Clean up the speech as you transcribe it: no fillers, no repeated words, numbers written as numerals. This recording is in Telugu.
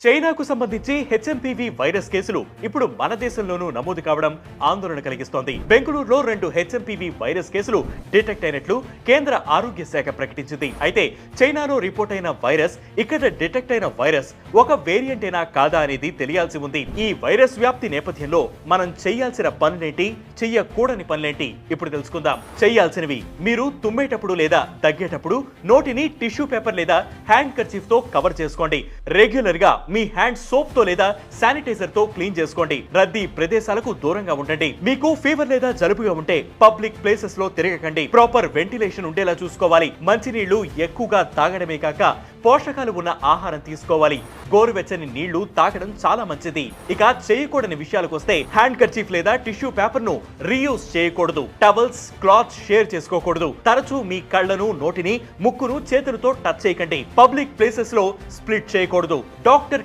చైనాకు సంబంధించి హెచ్ఎంపీవీ వైరస్ కేసులు ఇప్పుడు మన దేశంలోనూ నమోదు కావడం ఆందోళన కలిగిస్తోంది. బెంగళూరులో 2 హెచ్ఎంపీవీ వైరస్ కేసులు డిటెక్ట్ అయినట్లు కేంద్ర ఆరోగ్య శాఖ ప్రకటించింది. అయితే చైనాలో రిపోర్ట్ అయిన వైరస్, ఇక్కడ డిటెక్ట్ అయిన వైరస్ ఒక వేరియంట్ అయినా కాదా అనేది తెలియాల్సి ఉంది. ఈ వైరస్ వ్యాప్తి నేపథ్యంలో మనం చేయాల్సిన పనులేంటి, చెయ్యకూడని పనులేంటి ఇప్పుడు తెలుసుకుందాం. చేయాల్సినవి: మీరు తుమ్మేటప్పుడు లేదా దగ్గేటప్పుడు నోటిని టిష్యూ పేపర్ లేదా హ్యాండ్ కర్చీఫ్ తో కవర్ చేసుకోండి. రెగ్యులర్ గా మీ హ్యాండ్ సోప్ తో లేదా శానిటైజర్ తో క్లీన్ చేసుకోండి. రద్దీ ప్రదేశాలకు దూరంగా ఉండండి. మీకు ఫీవర్ లేదా జలుబుగా ఉంటే పబ్లిక్ ప్లేసెస్ లో తిరగకండి. ప్రాపర్ వెంటిలేషన్ ఉండేలా చూసుకోవాలి. మంచినీళ్లు ఎక్కువగా తాగడమే కాక పోషకాలు ఉన్న ఆహారం తీసుకోవాలి. గోరువెచ్చని నీళ్లు తాగడం చాలా మంచిది. ఇక చేయకూడని విషయాలకు వస్తే హ్యాండ్ కర్చీఫ్ లేదా టిష్యూ పేపర్ ను రీయూజ్ చేయకూడదు. టవల్స్, క్లాత్ షేర్ చేసుకోకూడదు. తరచూ మీ కళ్ళను, నోటిని, ముక్కును చేతులతో టచ్ చేయకండి. పబ్లిక్ ప్లేసెస్ లో స్ప్లిట్ చేయకూడదు. డాక్టర్